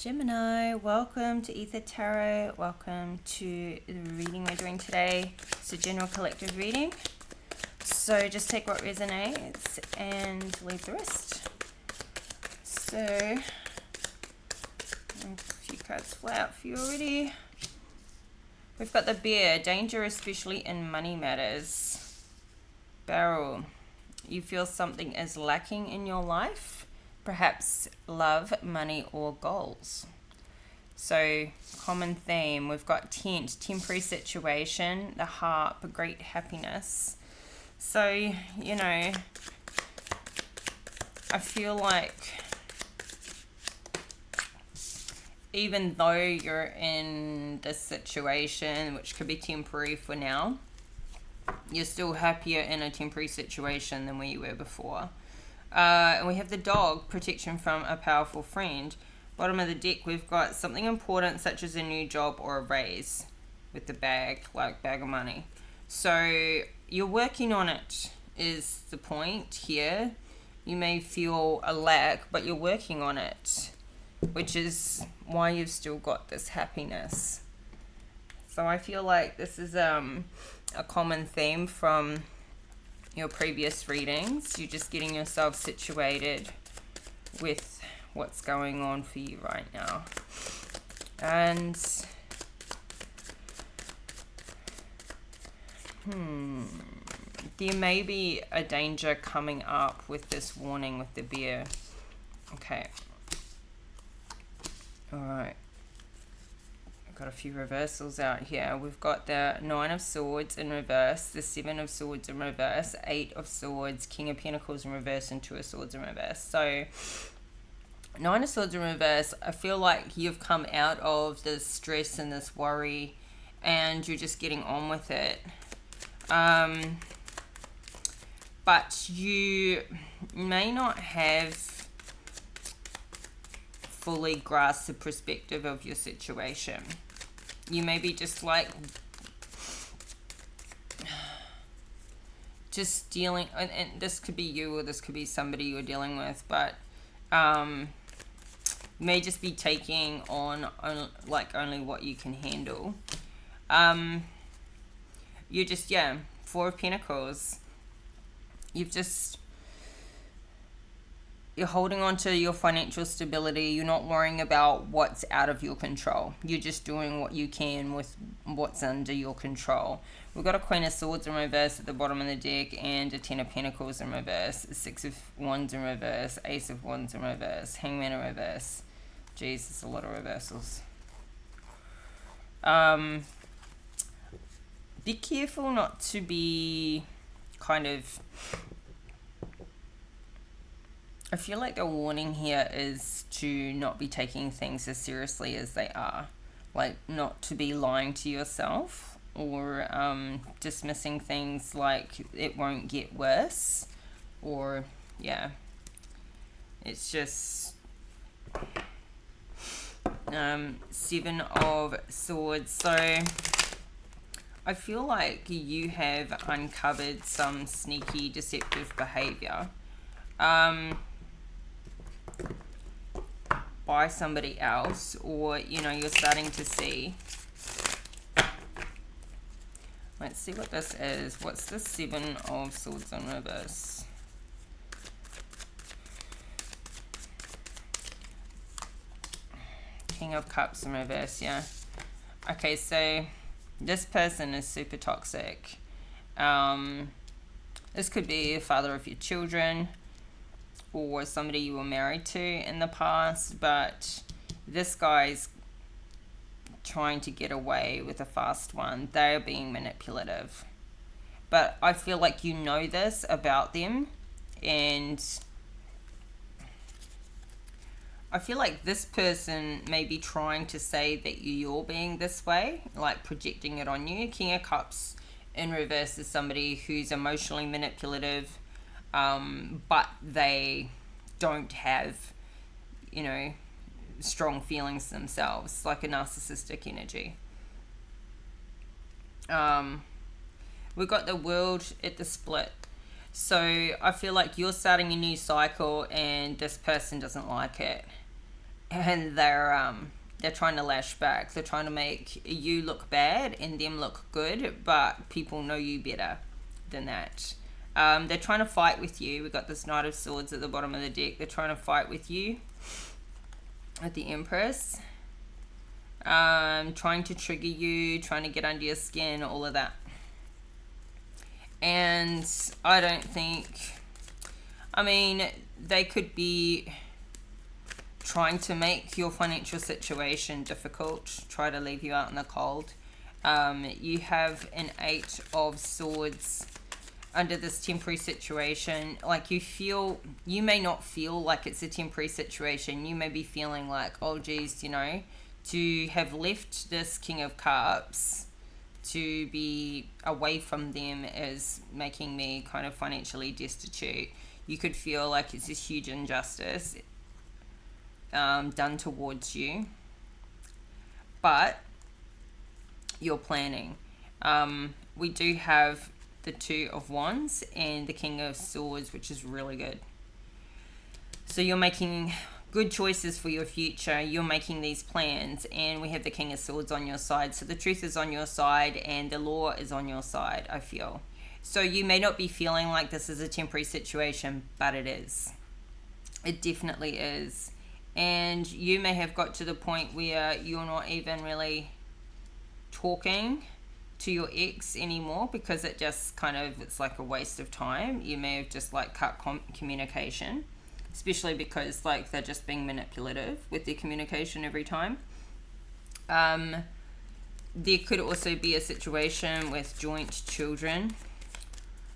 Gemini, welcome to Ether Tarot. Welcome to the reading we're doing today. It's a general collective reading. So just take what resonates and leave the rest. So, a few cards fly out for you already. We've got the Bear, danger especially in money matters. Barrel, you feel something is lacking in your life. Perhaps love, money, or goals. So, common theme, we've got tent, temporary situation, the harp, great happiness. So, you know, I feel like even though you're in this situation, which could be temporary for now, you're still happier in a temporary situation than where you were before. And we have the dog, protection from a powerful friend. Bottom of the deck, we've got something important such as a new job or a raise with the bag, like bag of money. So you're working on it is the point here. You may feel a lack, but you're working on it, which is why you've still got this happiness. So I feel like this is a common theme from your previous readings. You're just getting yourself situated with what's going on for you right now. And there may be a danger coming up with this warning with the bear. Okay. Alright. Got a few reversals out here. We've got the Nine of Swords in reverse, the Seven of Swords in reverse, Eight of Swords, King of Pentacles in reverse, and Two of Swords in reverse. So, Nine of Swords in reverse, I feel like you've come out of this stress and this worry, and you're just getting on with it. But you may not have fully grasped the perspective of your situation. You may be just like dealing, and this could be you or this could be somebody you're dealing with, but you may just be taking on only what you can handle. You're just, Four of Pentacles. You're holding on to your financial stability. You're not worrying about what's out of your control. You're just doing what you can with what's under your control. We've got a Queen of Swords in reverse at the bottom of the deck and a Ten of Pentacles in reverse, Six of Wands in reverse, Ace of Wands in reverse, Hangman in reverse. Jeez, there's a lot of reversals. Be careful not to be kind of... I feel like the warning here is to not be taking things as seriously as they are. Like, not to be lying to yourself or dismissing things like it won't get worse. Or, it's just... Seven of Swords. So, I feel like you have uncovered some sneaky, deceptive behavior. By somebody else, or you're starting to see. Let's see what this is. What's the Seven of Swords in reverse? King of Cups in reverse. Okay, so this person is super toxic. This could be a father of your children, or somebody you were married to in the past, but this guy's trying to get away with a fast one. They're being manipulative. But I feel like you know this about them, and I feel like this person may be trying to say that you're being this way, like projecting it on you. King of Cups in reverse is somebody who's emotionally manipulative, but they don't have, strong feelings themselves, like a narcissistic energy. We've got the World at the split. So I feel like you're starting a new cycle and this person doesn't like it. and they're trying to lash back. They're trying to make you look bad and them look good, but people know you better than that. They're trying to fight with you. We've got this Knight of Swords at the bottom of the deck. They're trying to fight with you at the Empress. Trying to trigger you, trying to get under your skin, all of that. And I don't think, I mean, they could be trying to make your financial situation difficult, try to leave you out in the cold. You have an 8 of Swords under this temporary situation. Like, you may not feel like it's a temporary situation. You may be feeling like, oh geez, to have left this King of Cups, to be away from them is making me kind of financially destitute. You could feel like it's this huge injustice done towards you, but you're planning. We do have the 2 of Wands and the King of Swords, which is really good. So you're making good choices for your future. You're making these plans, and we have the King of Swords on your side. So the truth is on your side and the law is on your side, I feel. So you may not be feeling like this is a temporary situation, but it is. It definitely is. And you may have got to the point where you're not even really talking to your ex anymore, because it's like a waste of time. You may have just like cut communication, especially because like they're just being manipulative with their communication every time. There could also be a situation with joint children,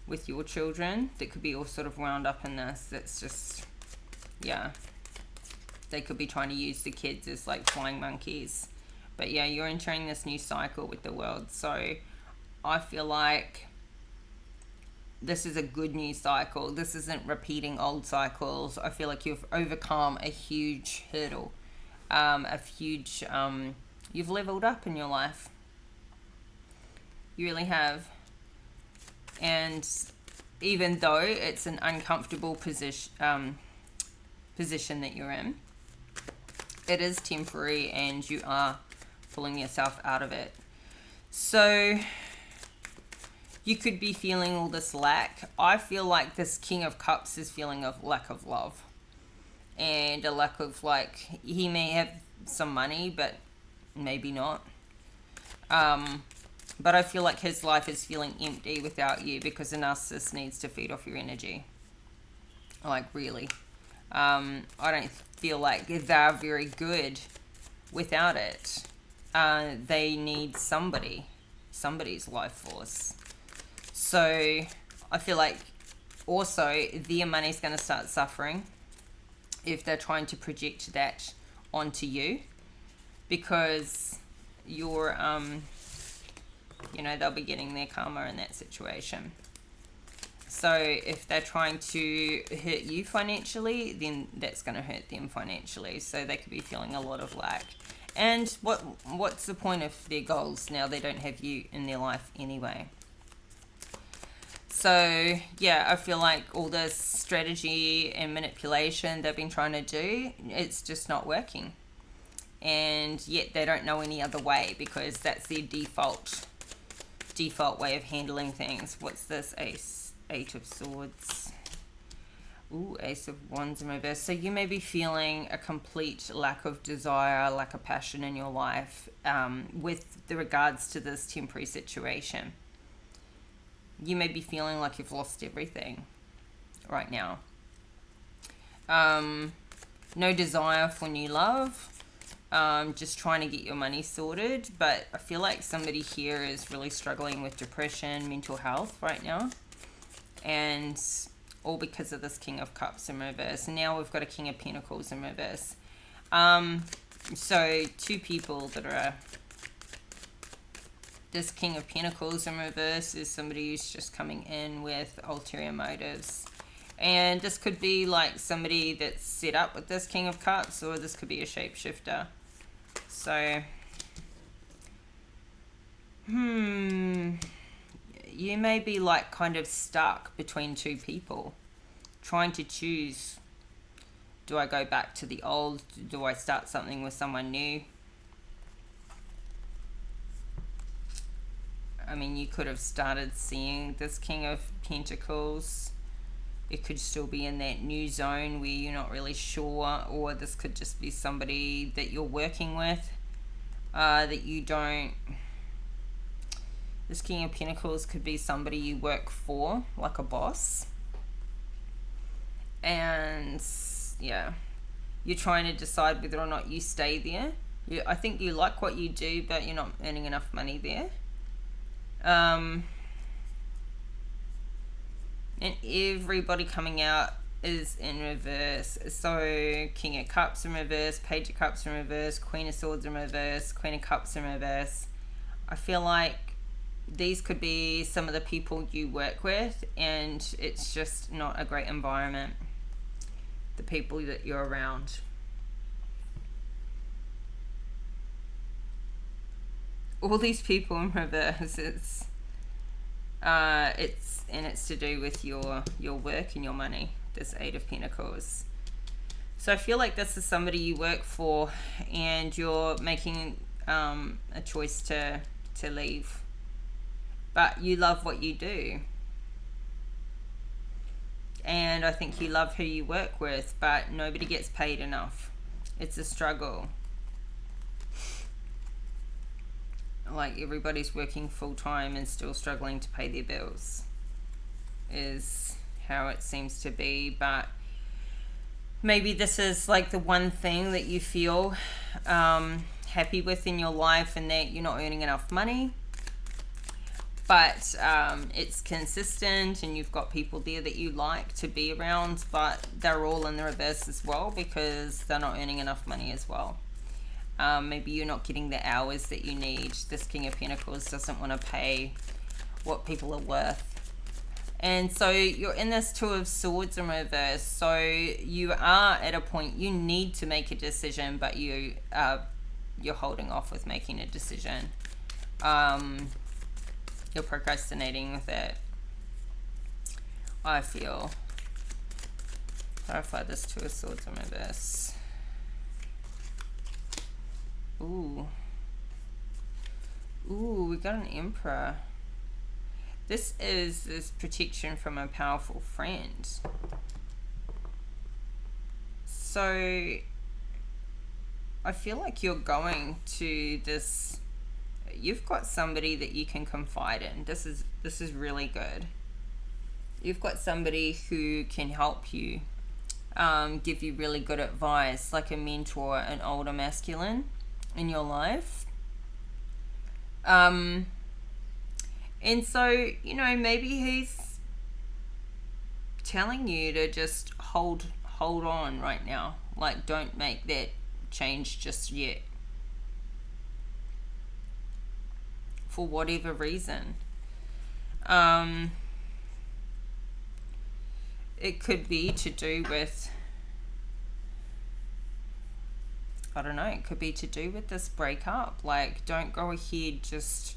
with your children, that could be all sort of wound up in this. That's just, yeah, they could be trying to use the kids as like flying monkeys. But yeah, you're entering this new cycle with the world. So I feel like this is a good new cycle. This isn't repeating old cycles. I feel like you've overcome a huge hurdle. You've leveled up in your life. You really have. And even though it's an uncomfortable position that you're in, it is temporary and you are pulling yourself out of it. So you could be feeling all this lack. I feel like this King of Cups is feeling a lack of love, and a lack of, like, he may have some money but maybe not. But I feel like his life is feeling empty without you, because a narcissist needs to feed off your energy. Like, really. I don't feel like they're very good without it. They need somebody's life force. So I feel like also their money's going to start suffering if they're trying to project that onto you, because you're, they'll be getting their karma in that situation. So if they're trying to hurt you financially, then that's going to hurt them financially. So they could be feeling a lot of lack. And what's the point of their goals now? They don't have you in their life anyway. So yeah, I feel like all this strategy and manipulation they've been trying to do, it's just not working. And yet they don't know any other way, because that's their default way of handling things. What's this? Eight of Swords. Ooh, Ace of Wands in reverse. So you may be feeling a complete lack of desire, lack of passion in your life, with the regards to this temporary situation. You may be feeling like you've lost everything right now. No desire for new love. Just trying to get your money sorted. But I feel like somebody here is really struggling with depression, mental health right now. And all because of this King of Cups in reverse. And now we've got a King of Pentacles in reverse. So two people that are... This King of Pentacles in reverse is somebody who's just coming in with ulterior motives. And this could be like somebody that's set up with this King of Cups, or this could be a shapeshifter. So, you may be like kind of stuck between two people, trying to choose Do I go back to the old? Do I start something with someone new? I mean, you could have started seeing this King of Pentacles. It could still be in that new zone where you're not really sure, or this could just be somebody that you're working with that you don't. This King of Pentacles could be somebody you work for, like a boss. And yeah, you're trying to decide whether or not you stay there. I think you like what you do, but you're not earning enough money there. And everybody coming out is in reverse. So King of Cups in reverse, Page of Cups in reverse, Queen of Swords in reverse, Queen of Cups in reverse. I feel like these could be some of the people you work with, and it's just not a great environment, the people that you're around. All these people in reverse, it's to do with your work and your money, this Eight of Pentacles. So I feel like this is somebody you work for, and you're making a choice to leave, but you love what you do, and I think you love who you work with, but nobody gets paid enough. It's a struggle. Like, everybody's working full-time and still struggling to pay their bills is how it seems to be. But maybe this is like the one thing that you feel happy with in your life, and that you're not earning enough money, but it's consistent, and you've got people there that you like to be around, but they're all in the reverse as well because they're not earning enough money as well. Maybe you're not getting the hours that you need. This King of Pentacles doesn't want to pay what people are worth. And so you're in this Two of Swords in reverse. So you are at a point you need to make a decision, but you're holding off with making a decision. You're procrastinating with it, I feel. Clarify this Two of Swords in reverse. Ooh, we got an Emperor. This is protection from a powerful friend. So I feel like you're going to this, you've got somebody that you can confide in. This is really good. You've got somebody who can help you, give you really good advice, like a mentor, an older masculine in your life. And so, you know, maybe he's telling you to just hold on right now. Like, don't make that change just yet, for whatever reason. It could be to do with, I don't know, it could be to do with this breakup. Like, don't go ahead just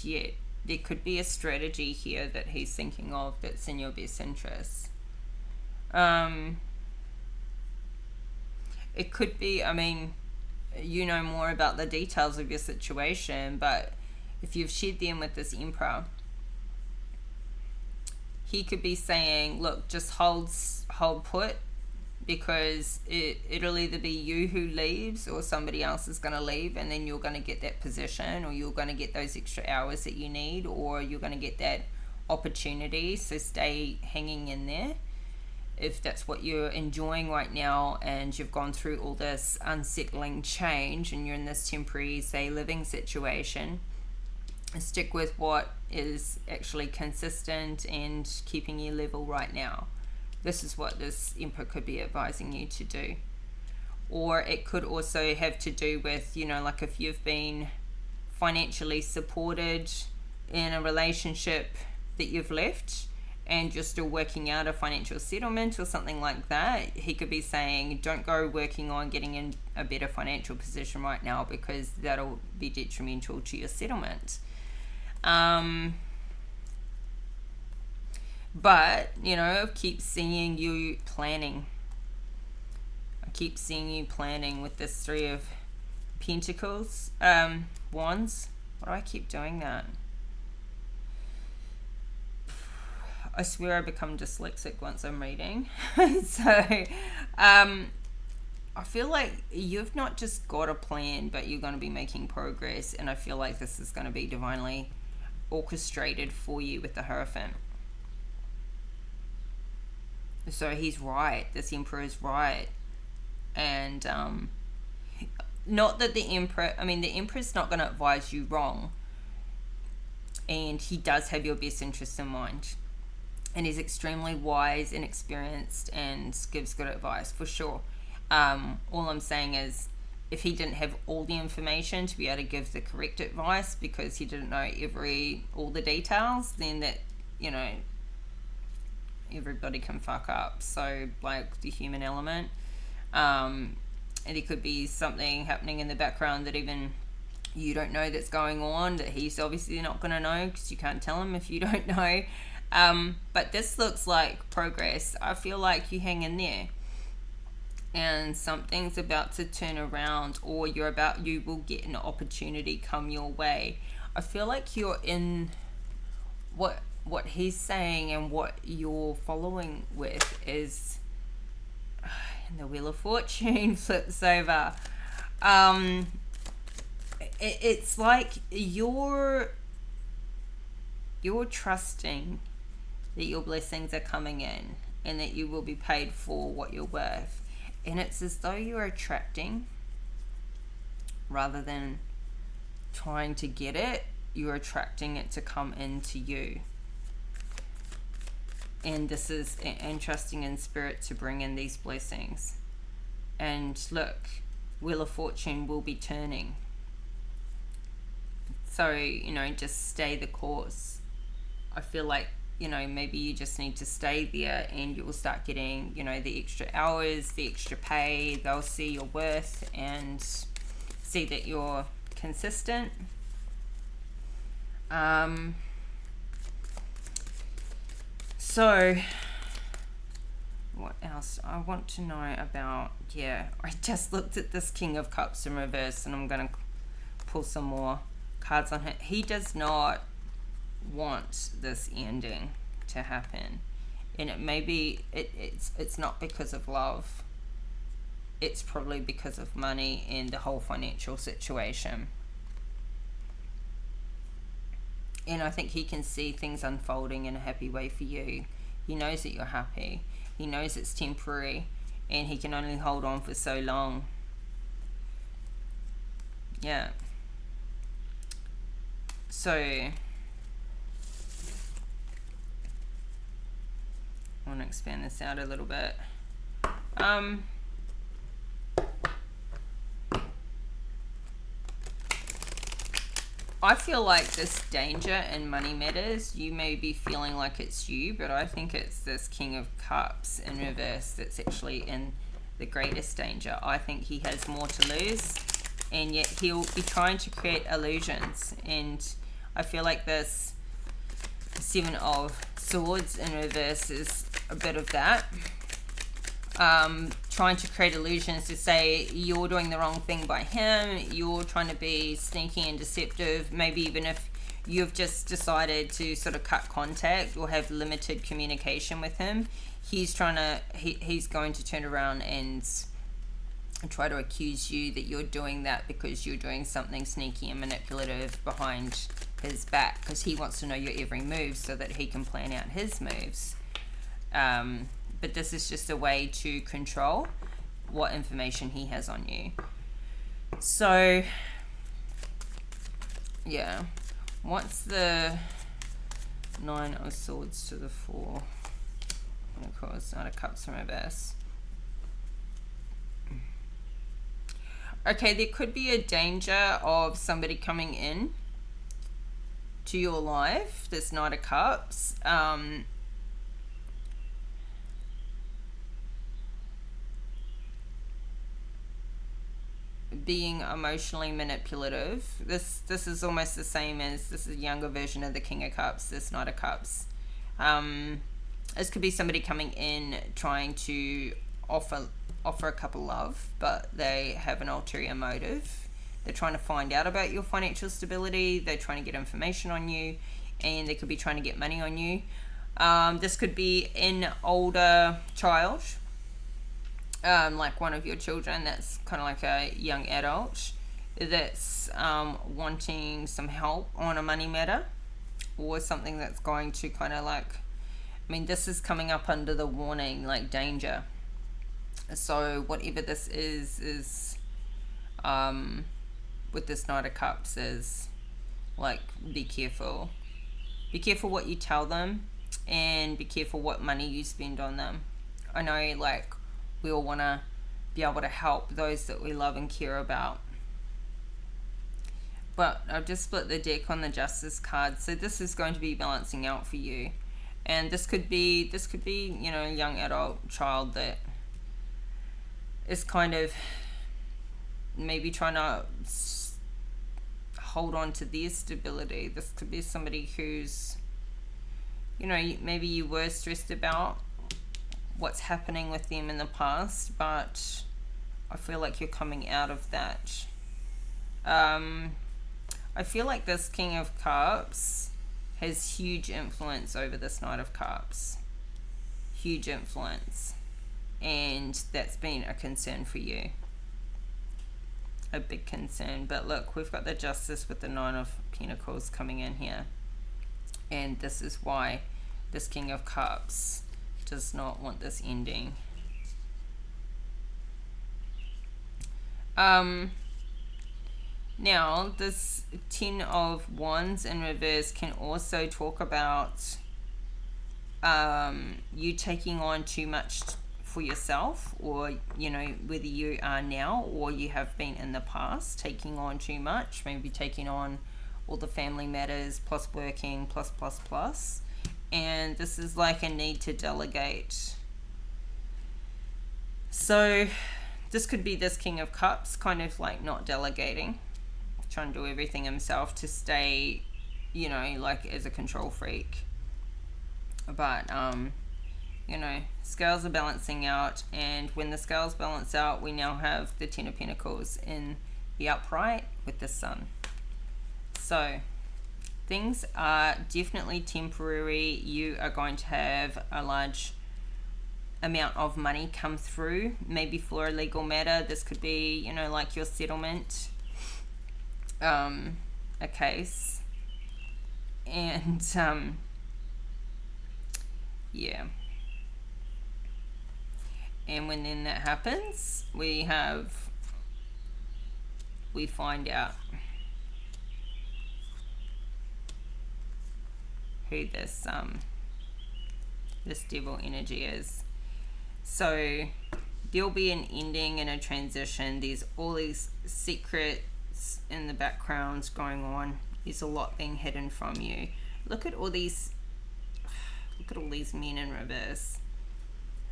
yet. There could be a strategy here that he's thinking of that's in your best interest. It could be, I mean, you know more about the details of your situation, but if you've shared them with this Emperor, he could be saying, look, just hold put, because it'll either be you who leaves or somebody else is going to leave, and then you're going to get that position, or you're going to get those extra hours that you need, or you're going to get that opportunity. So stay hanging in there if that's what you're enjoying right now, and you've gone through all this unsettling change and you're in this temporary, say, living situation. Stick with what is actually consistent and keeping you level right now. This is what this Emperor could be advising you to do. Or it could also have to do with, you know, like if you've been financially supported in a relationship that you've left and you're still working out a financial settlement or something like that, he could be saying, don't go working on getting in a better financial position right now, because that'll be detrimental to your settlement. But, you know, keep seeing you planning. keep seeing you planning with this Three of Pentacles, Wands. Why do I keep doing that? I swear I become dyslexic once I'm reading. So, I feel like you've not just got a plan, but you're going to be making progress. And I feel like this is going to be divinely orchestrated for you with the Hierophant. So he's right. This Emperor is right. And not that the Emperor's not going to advise you wrong. And he does have your best interests in mind. And he's extremely wise and experienced and gives good advice, for sure. All I'm saying is, if he didn't have all the information to be able to give the correct advice because he didn't know all the details, then that, everybody can fuck up. So, like, the human element. And it could be something happening in the background that even you don't know that's going on, that he's obviously not going to know because you can't tell him if you don't know. But this looks like progress. I feel like you hang in there and something's about to turn around, or you will get an opportunity come your way. I feel like you're in what he's saying, and what you're following with is the Wheel of Fortune flips over. It's like you're trusting that your blessings are coming in and that you will be paid for what you're worth. And it's as though you're attracting rather than trying to get it. You're attracting it to come into you. And this is entrusting in spirit to bring in these blessings. And look, Wheel of Fortune will be turning. So, just stay the course. I feel like, maybe you just need to stay there, and you will start getting, the extra hours, the extra pay. They'll see your worth and see that you're consistent. So, what else I want to know about? I just looked at this King of Cups in reverse, and I'm going to pull some more cards on it. He does not want this ending to happen, and it may be it's not because of love. It's probably because of money and the whole financial situation. And I think he can see things unfolding in a happy way for you. He knows that you're happy. He knows it's temporary, and he can only hold on for so long. Yeah. So, I want to expand this out a little bit. I feel like this danger in money matters, you may be feeling like it's you, but I think it's this King of Cups in reverse that's actually in the greatest danger. I think he has more to lose, and yet he'll be trying to create illusions. And I feel like this Seven of Swords in reverse is a bit of that. Trying to create illusions to say you're doing the wrong thing by him, you're trying to be sneaky and deceptive, maybe even if you've just decided to sort of cut contact or have limited communication with him, he's going to turn around and try to accuse you that you're doing that because you're doing something sneaky and manipulative behind his back, because he wants to know your every move so that he can plan out his moves. But this is just a way to control what information he has on you. So, yeah. What's the Nine of Swords to the Four? And of course, Knight of Cups from reverse. Okay, there could be a danger of somebody coming in to your life, this Knight of Cups. Being emotionally manipulative. This is almost the same as, this is a younger version of the King of Cups, this Knight of Cups. This could be somebody coming in trying to offer a couple love, but they have an ulterior motive. They're trying to find out about your financial stability. They're trying to get information on you, and they could be trying to get money on you. This could be an older child, like one of your children that's kind of like a young adult that's wanting some help on a money matter, or something that's going to kind of like, I mean, this is coming up under the warning, like danger. So whatever this is with this Knight of Cups is like, be careful. Be careful what you tell them, and be careful what money you spend on them. I know, like, we all want to be able to help those that we love and care about. But I've just split the deck on the Justice card, so this is going to be balancing out for you. And this could be, you know, a young adult child that is kind of maybe trying to hold on to their stability. This could be somebody who's, you know, maybe you were stressed about what's happening with them in the past, but I feel like you're coming out of that. I feel like this King of Cups has huge influence over this Knight of Cups. Huge influence. And that's been a concern for you. A big concern. But look, we've got the Justice with the Nine of Pentacles coming in here. And this is why this King of Cups does not want this ending. Now, this Ten of Wands in reverse can also talk about you taking on too much for yourself, or, you know, whether you are now or you have been in the past taking on too much, maybe taking on all the family matters plus working plus. And this is like a need to delegate. So this could be this King of Cups kind of like not delegating, trying to do everything himself to stay, you know, like as a control freak. But you know, scales are balancing out, and when the scales balance out, we now have the Ten of Pentacles in the upright with the Sun. So things are definitely temporary. You are going to have a large amount of money come through, maybe for a legal matter. This could be, you know, like your settlement, a case, and yeah. And when then that happens, we find out who this devil energy is. So there'll be an ending and a transition. There's all these secrets in the background going on. There's a lot being hidden from you. Look at all these men in reverse.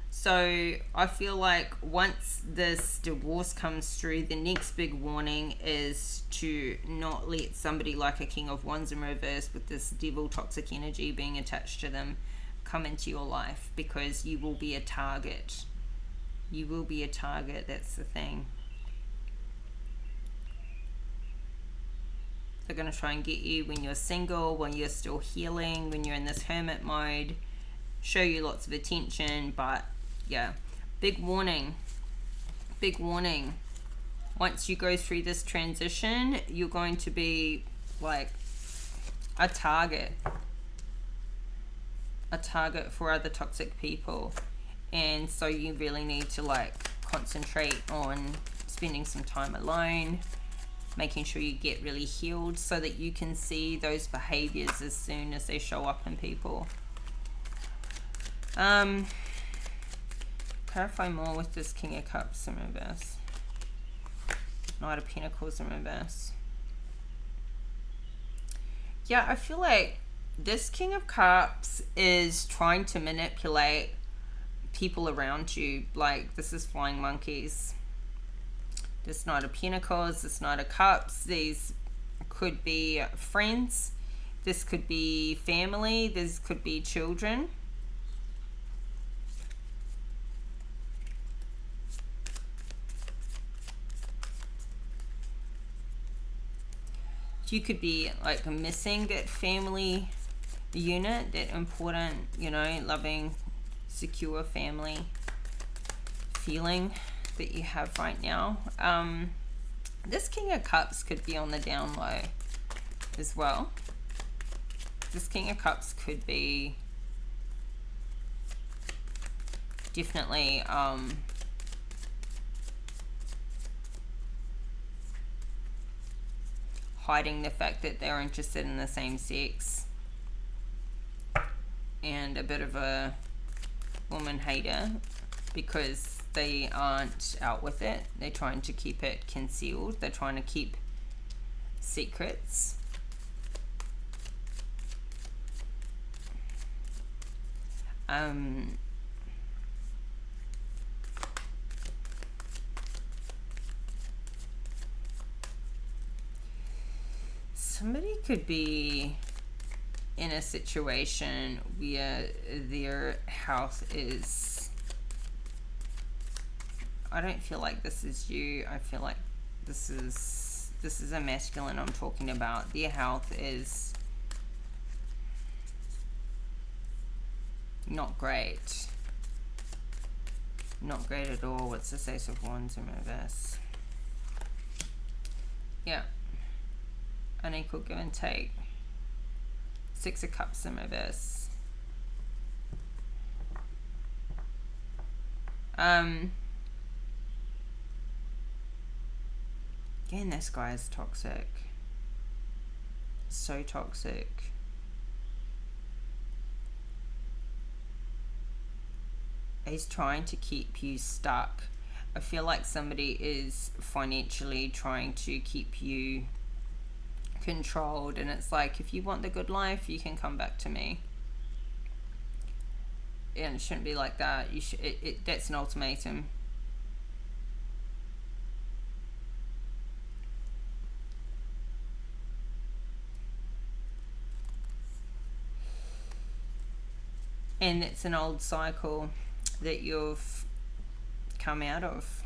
So I feel like once this divorce comes through, the next big warning is to not let somebody like a King of Wands in reverse with this devil toxic energy being attached to them come into your life, because you will be a target. You will be a target, that's the thing. They're going to try and get you when you're single, when you're still healing, when you're in this hermit mode, show you lots of attention, but yeah, big warning. Once you go through this transition, you're going to be like a target for other toxic people. And so you really need to like concentrate on spending some time alone, making sure you get really healed so that you can see those behaviors as soon as they show up in people. Clarify more with this King of Cups in reverse. Knight of Pentacles in reverse. Yeah, I feel like this King of Cups is trying to manipulate people around you. Like, this is flying monkeys. This Knight of Pentacles, this Knight of Cups. These could be friends. This could be family. This could be children. You could be like missing that family unit, that important, you know, loving, secure family feeling that you have right now. This King of Cups could be on the down low as well. This King of Cups could be definitely hiding the fact that they're interested in the same sex, and a bit of a woman hater because they aren't out with it. They're trying to keep it concealed. They're trying to keep secrets. Somebody could be in a situation where their health is, I don't feel like this is you. I feel like this is a masculine I'm talking about. Their health is not great. Not great at all. What's the Ace of Wands in reverse? Yeah. Unequal give and take. Six of Cups in reverse. Again, this guy is toxic. So toxic. He's trying to keep you stuck. I feel like somebody is financially trying to keep you controlled, and it's like, if you want the good life, you can come back to me. And it shouldn't be like that. You should. That's an ultimatum. And it's an old cycle that you've come out of.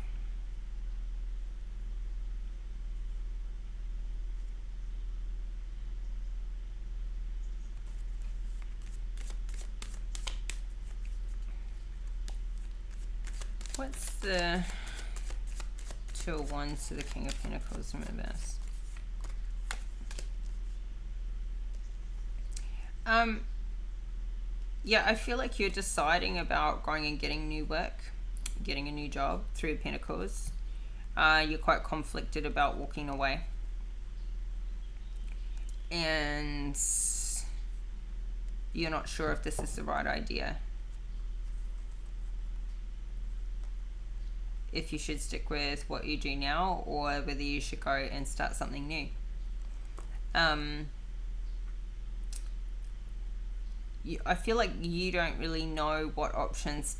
What's the Two of Wands to the King of Pentacles in reverse? Yeah, I feel like you're deciding about going and getting new work, getting a new job. Three of Pentacles. You're quite conflicted about walking away. And you're not sure if this is the right idea. If you should stick with what you do now, or whether you should go and start something new. I feel like you don't really know what options.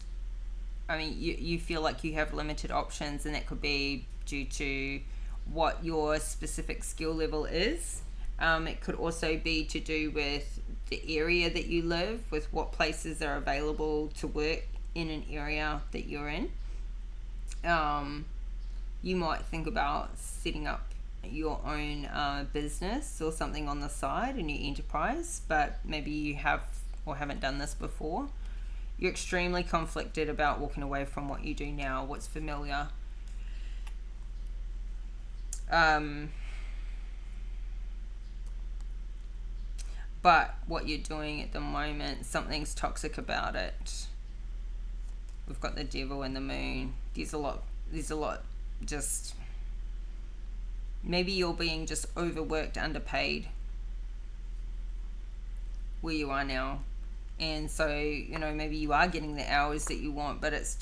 I mean, you feel like you have limited options, and that could be due to what your specific skill level is. It could also be to do with the area that you live, with what places are available to work in an area that you're in. You might think about setting up your own business or something on the side, a new enterprise, but maybe you have or haven't done this before. You're extremely conflicted about walking away from what you do now, what's familiar. But what you're doing at the moment, something's toxic about it. We've got the Devil and the Moon. There's a lot just, maybe you're being just overworked, underpaid where you are now. And so, you know, maybe you are getting the hours that you want, but it's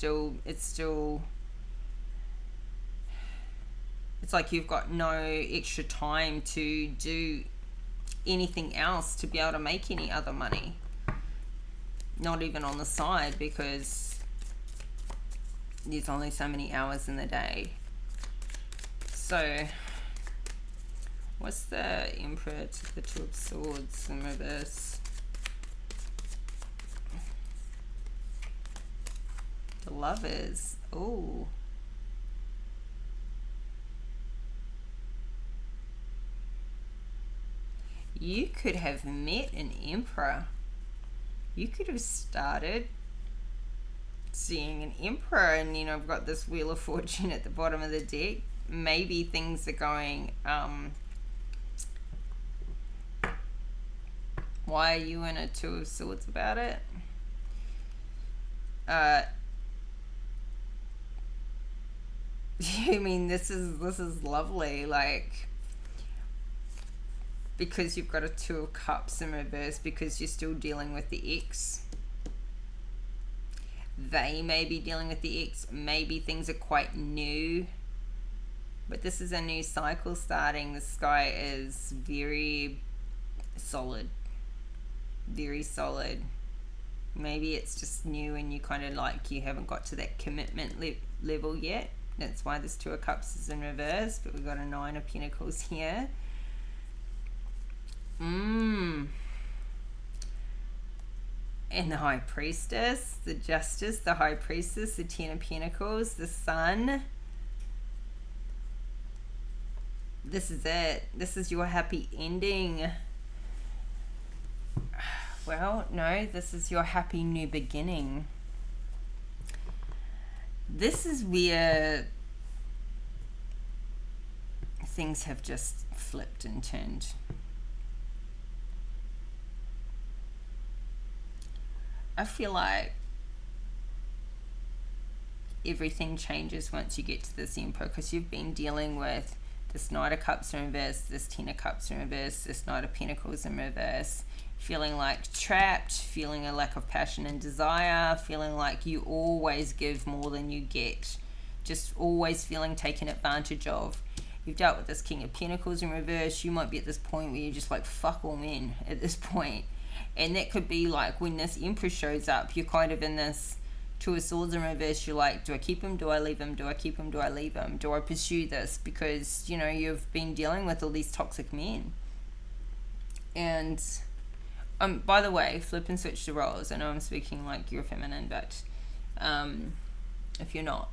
like you've got no extra time to do anything else to be able to make any other money. Not even on the side, because there's only so many hours in the day. So, what's the Emperor to the Two of Swords in reverse? The Lovers. Oh. You could have met an emperor. You could have started seeing an emperor, and you know, I've got this Wheel of Fortune at the bottom of the deck. Maybe things are going, why are you in a Two of Swords about it? I mean, this is lovely, like, because you've got a Two of Cups in reverse, because you're still dealing with the ex. They may be dealing with the ex. Maybe things are quite new, but this is a new cycle starting. This guy is very solid, very solid. Maybe it's just new and you kind of like, you haven't got to that commitment level yet. That's why this Two of Cups is in reverse, but we've got a Nine of Pentacles here. And the High Priestess, the Justice, the High Priestess, the Ten of Pentacles, the Sun. This is it. This is your happy ending. Well, no, this is your happy new beginning. This is where things have just flipped and turned. I feel like everything changes once you get to this Emperor, because you've been dealing with this Knight of Cups in reverse, this Ten of Cups in reverse, this Knight of Pentacles in reverse, feeling like trapped, feeling a lack of passion and desire, feeling like you always give more than you get, just always feeling taken advantage of. You've dealt with this King of Pentacles in reverse. You might be at this point where you're just like, fuck all men at this point. And that could be like when this Empress shows up, you're kind of in this Two of Swords in reverse. You're like, do I keep him? Do I leave him? Do I keep him? Do I leave him? Do I pursue this? Because, you know, you've been dealing with all these toxic men. And by the way, flip and switch the roles. I know I'm speaking like you're feminine, but if you're not,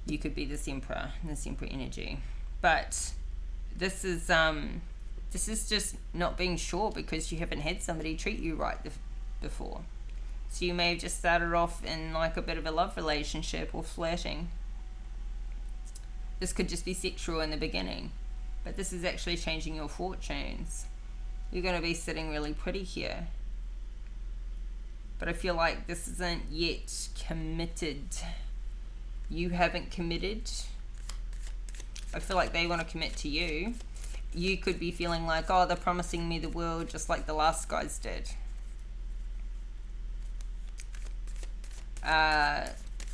you could be this Emperor energy. But this is just not being sure because you haven't had somebody treat you right before. So you may have just started off in like a bit of a love relationship or flirting. This could just be sexual in the beginning, but this is actually changing your fortunes. You're going to be sitting really pretty here. But I feel like this isn't yet committed. You haven't committed. I feel like they want to commit to you. You could be feeling like, oh, they're promising me the world just like the last guys did.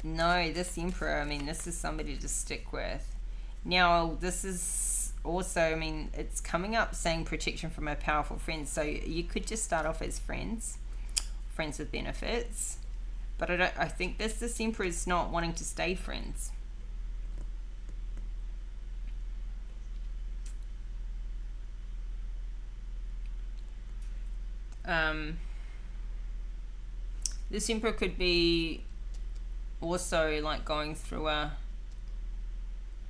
No, this Emperor, I mean, this is somebody to stick with. Now, this is also, I mean, it's coming up saying protection from a powerful friend. So you could just start off as friends with benefits. But I think this Emperor is not wanting to stay friends. This Emperor could be also like going through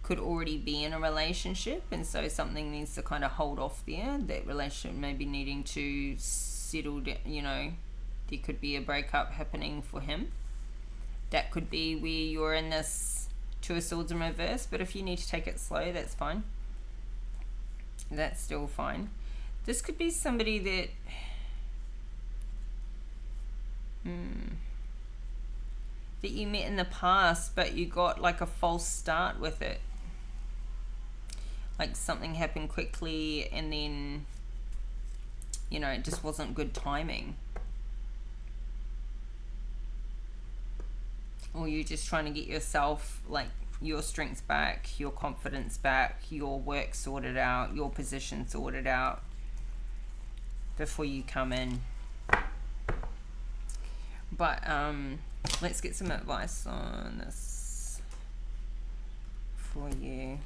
could already be in a relationship, and so something needs to kind of hold off there. That relationship may be needing to settle down, you know, there could be a breakup happening for him. That could be where you're in this Two of Swords in reverse, but if you need to take it slow, that's fine. That's still fine. This could be somebody that that you met in the past, but you got like a false start with it. Like something happened quickly and then, you know, it just wasn't good timing. Or you're just trying to get yourself, like, your strengths back, your confidence back, your work sorted out, your position sorted out before you come in. But let's get some advice on this for you.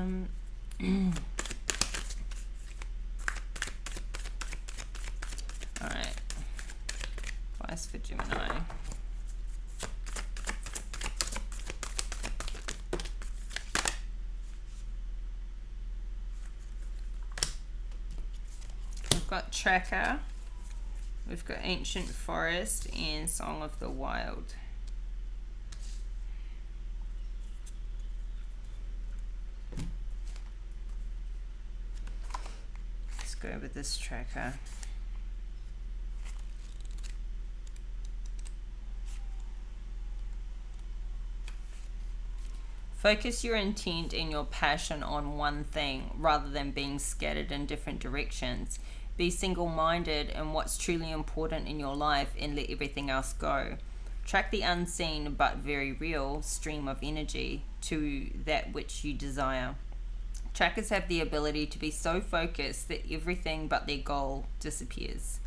Alright. Advice for Gemini. We've got Tracker. We've got Ancient Forest and Song of the Wild. Let's go with this Tracker. Focus your intent and your passion on one thing rather than being scattered in different directions. Be single-minded in what's truly important in your life and let everything else go. Track the unseen but very real stream of energy to that which you desire. Trackers have the ability to be so focused that everything but their goal disappears.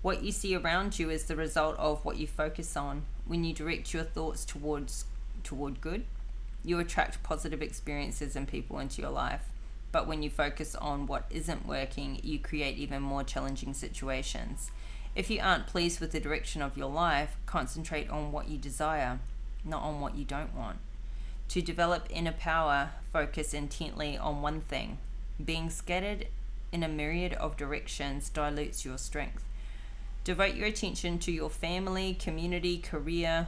What you see around you is the result of what you focus on. When you direct your thoughts toward good, you attract positive experiences and people into your life. But when you focus on what isn't working, you create even more challenging situations. If you aren't pleased with the direction of your life, concentrate on what you desire, not on what you don't want. To develop inner power, focus intently on one thing. Being scattered in a myriad of directions dilutes your strength. Devote your attention to your family, community, career,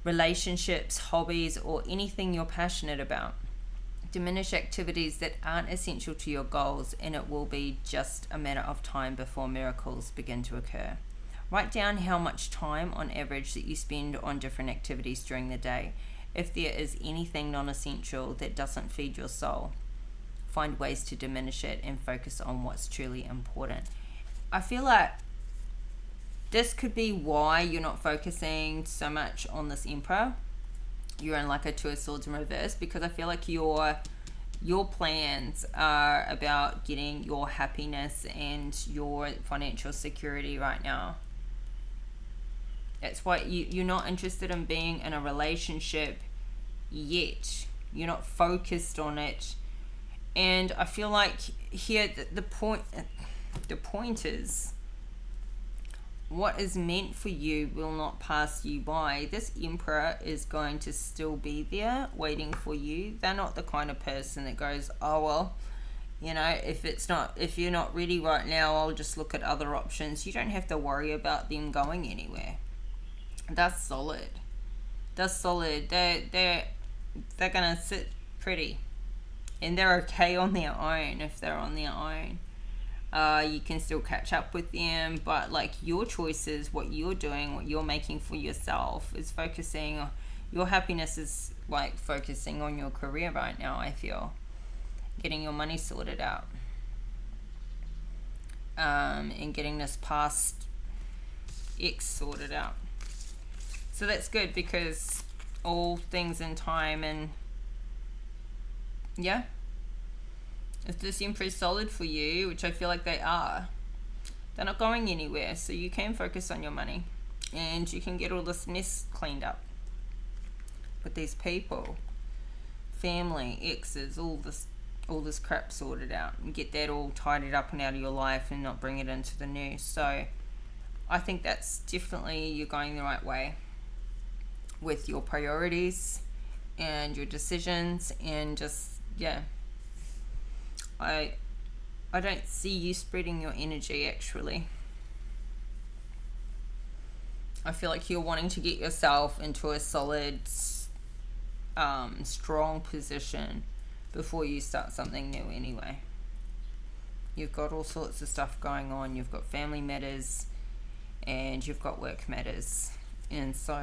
relationships, hobbies, or anything you're passionate about. Diminish activities that aren't essential to your goals, and it will be just a matter of time before miracles begin to occur. Write down how much time on average that you spend on different activities during the day. If there is anything non-essential that doesn't feed your soul, find ways to diminish it and focus on what's truly important. I feel like this could be why you're not focusing so much on this Emperor. You're in like a Two of Swords in reverse, because I feel like your plans are about getting your happiness and your financial security right now. That's why you're not interested in being in a relationship yet. You're not focused on it. And I feel like here the point is, what is meant for you will not pass you by. This Emperor is going to still be there waiting for you. They're not the kind of person that goes, oh well, you know, if you're not ready right now, I'll just look at other options. You don't have to worry about them going anywhere. That's solid. They're gonna sit pretty, and they're okay on their own. If they're on their own, you can still catch up with them, but like your choices, what you're doing, what you're making for yourself is focusing. Your happiness is like focusing on your career right now. I feel getting your money sorted out, and getting this past ex sorted out. So that's good, because all things in time, and yeah, if this Emperor is solid for you, which I feel like they are, they're not going anywhere. So you can focus on your money, and you can get all this mess cleaned up with these people, family, exes, all this crap sorted out, and get that all tidied up and out of your life, and not bring it into the new. So I think that's definitely, you're going the right way with your priorities and your decisions, and just, yeah, I don't see you spreading your energy, actually. I feel like you're wanting to get yourself into a solid, strong position before you start something new anyway. You've got all sorts of stuff going on. You've got family matters and you've got work matters. And so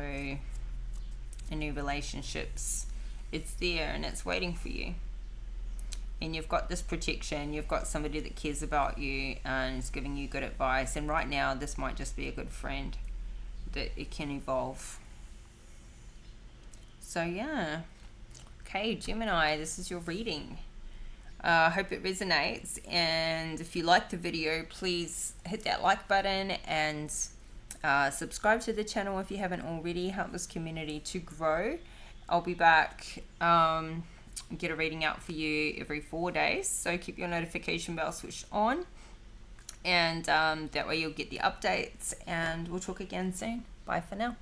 in new relationships, it's there and it's waiting for you. And you've got this protection. You've got somebody that cares about you and is giving you good advice. And right now, this might just be a good friend, that it can evolve. So yeah. Okay, Gemini, this is your reading. I hope it resonates, and if you like the video, please hit that like button and subscribe to the channel if you haven't already. Help this community to grow. I'll be back get a reading out for you every 4 days. So keep your notification bell switched on, and that way you'll get the updates, and we'll talk again soon. Bye for now.